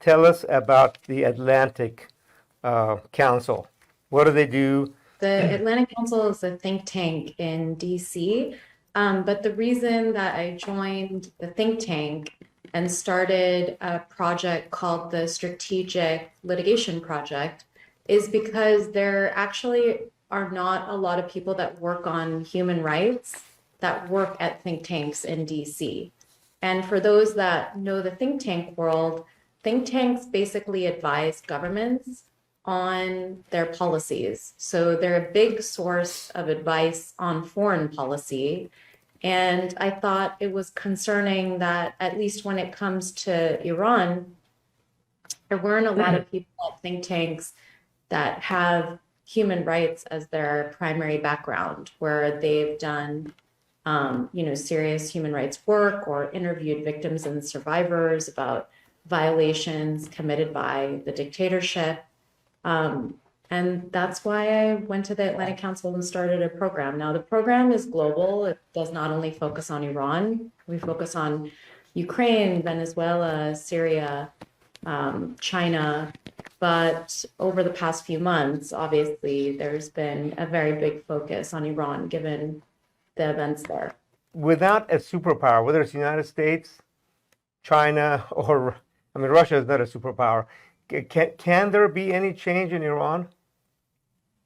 tell us about the Atlantic Council. What do they do? The Atlantic Council is a think tank in DC. But the reason that I joined the think tank and started a project called the Strategic Litigation Project is because there actually are not a lot of people that work on human rights that work at think tanks in DC. And for those that know the think tank world, think tanks basically advise governments on their policies. So they're a big source of advice on foreign policy. And I thought it was concerning that, at least when it comes to Iran, there weren't a lot of people at think tanks that have human rights as their primary background, where they've done serious human rights work or interviewed victims and survivors about violations committed by the dictatorship. And that's why I went to the Atlantic Council and started a program. Now, the program is global. It does not only focus on Iran. We focus on Ukraine, Venezuela, Syria, China. But over the past few months, obviously, there's been a very big focus on Iran, given the events there. Without a superpower, whether it's the United States, China, or, I mean, Russia is not a superpower. Can there be any change in Iran?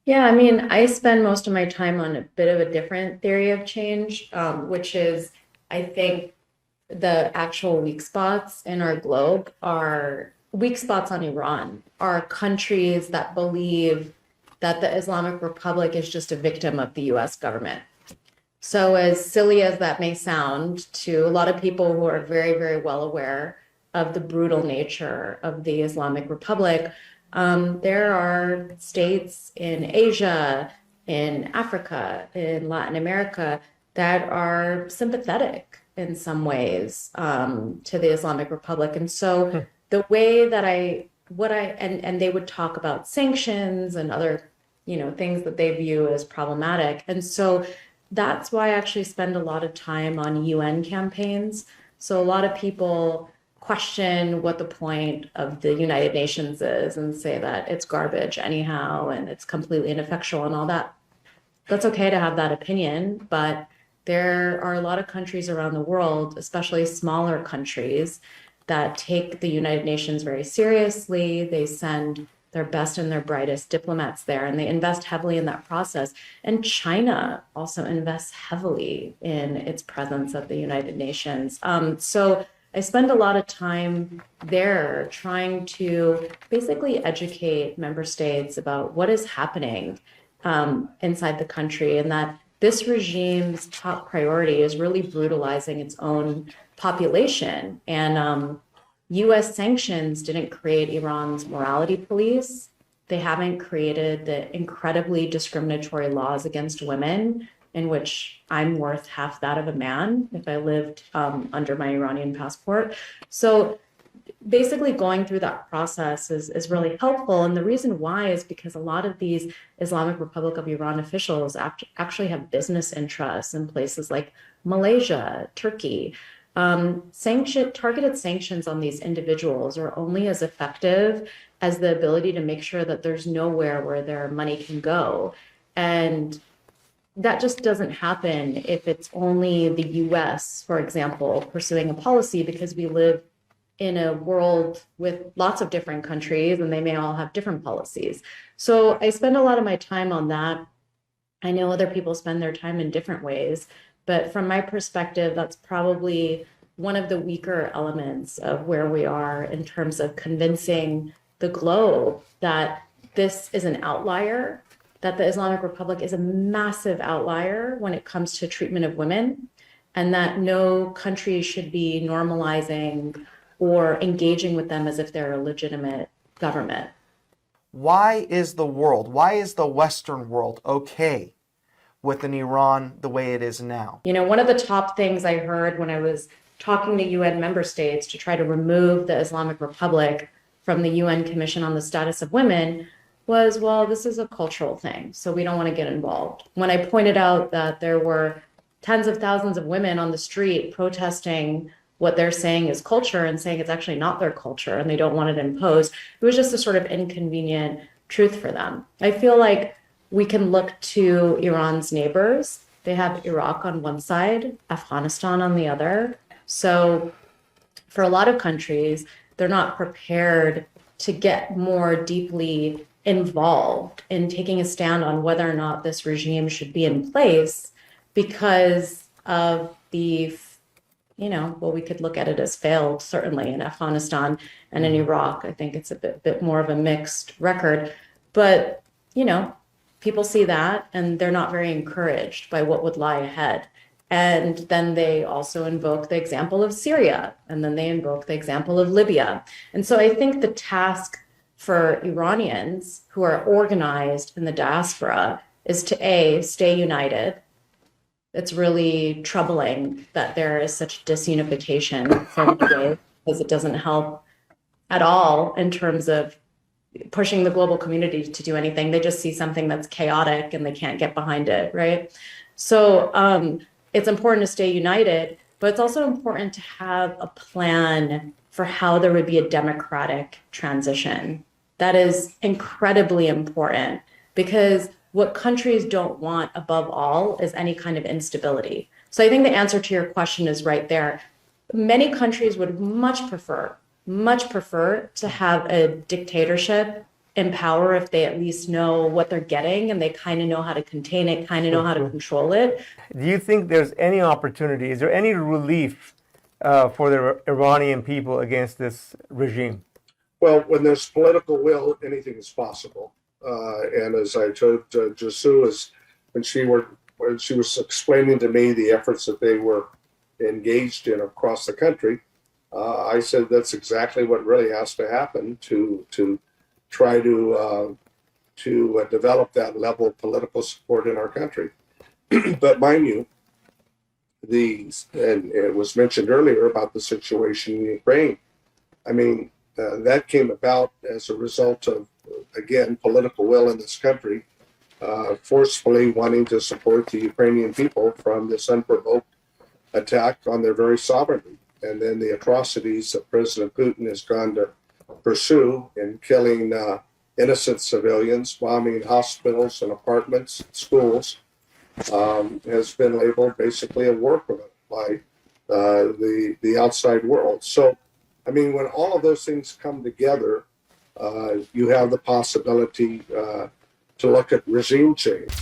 Yeah, I mean, I spend most of my time on a bit of a different theory of change, which is, I think, the actual weak spots in our globe are weak spots on Iran, are countries that believe that the Islamic Republic is just a victim of the US government. So, as silly as that may sound to a lot of people who are very, very well aware of the brutal nature of the Islamic Republic, there are states in Asia, in Africa, in Latin America that are sympathetic in some ways to the Islamic Republic. And so the way that and they would talk about sanctions and other, things that they view as problematic. And so that's why I actually spend a lot of time on UN campaigns. So a lot of people question what the point of the United Nations is and say that it's garbage anyhow and it's completely ineffectual and all that. That's okay to have that opinion, but there are a lot of countries around the world, especially smaller countries, that take the United Nations very seriously. They send their best and their brightest diplomats there, and they invest heavily in that process. And China also invests heavily in its presence at the United Nations. So I spend a lot of time there trying to basically educate member states about what is happening inside the country, and that this regime's top priority is really brutalizing its own population. And US sanctions didn't create Iran's morality police. They haven't created the incredibly discriminatory laws against women, in which I'm worth half that of a man if I lived under my Iranian passport. So basically going through that process is really helpful. And the reason why is because a lot of these Islamic Republic of Iran officials actually have business interests in places like Malaysia, Turkey. Targeted sanctions on these individuals are only as effective as the ability to make sure that there's nowhere where their money can go. And that just doesn't happen if it's only the US, for example, pursuing a policy, because we live in a world with lots of different countries and they may all have different policies. So I spend a lot of my time on that. I know other people spend their time in different ways, but from my perspective, that's probably one of the weaker elements of where we are in terms of convincing the globe that this is an outlier, that the Islamic Republic is a massive outlier when it comes to treatment of women, and that no country should be normalizing or engaging with them as if they're a legitimate government. Why is the Western world okay with an Iran the way it is now? One of the top things I heard when I was talking to UN member states to try to remove the Islamic Republic from the UN Commission on the Status of Women was, well, this is a cultural thing, so we don't want to get involved. When I pointed out that there were tens of thousands of women on the street protesting what they're saying is culture and saying it's actually not their culture and they don't want it imposed. It was just a sort of inconvenient truth for them. I feel like we can look to Iran's neighbors. They have Iraq on one side, Afghanistan on the other. So for a lot of countries, they're not prepared to get more deeply involved in taking a stand on whether or not this regime should be in place because of the, well, we could look at it as failed, certainly in Afghanistan and in Iraq. I think it's a bit more of a mixed record. But, people see that and they're not very encouraged by what would lie ahead. And then they also invoke the example of Syria, and then they invoke the example of Libya. And so I think the task for Iranians who are organized in the diaspora is to A, stay united. It's really troubling that there is such disunification from today because it doesn't help at all in terms of pushing the global community to do anything. They just see something that's chaotic and they can't get behind it, right? So it's important to stay united, but it's also important to have a plan for how there would be a democratic transition. That is incredibly important because what countries don't want above all is any kind of instability. So I think the answer to your question is right there. Many countries would much prefer to have a dictatorship in power if they at least know what they're getting and they kind of know how to contain it, kind of know how to control it. Do you think there's any opportunity? Is there any relief for the Iranian people against this regime? Well, when there's political will, anything is possible. And as I told Jasoo, when she was explaining to me the efforts that they were engaged in across the country, I said that's exactly what really has to happen to try to develop that level of political support in our country. But mind you, and it was mentioned earlier about the situation in Ukraine. I mean, that came about as a result of, again, political will in this country, forcefully wanting to support the Ukrainian people from this unprovoked attack on their very sovereignty. And then the atrocities that President Putin has gone to pursue in killing innocent civilians, bombing hospitals and apartments, schools, has been labeled basically a war crime by the outside world. So, I mean, when all of those things come together, you have the possibility to look at regime change.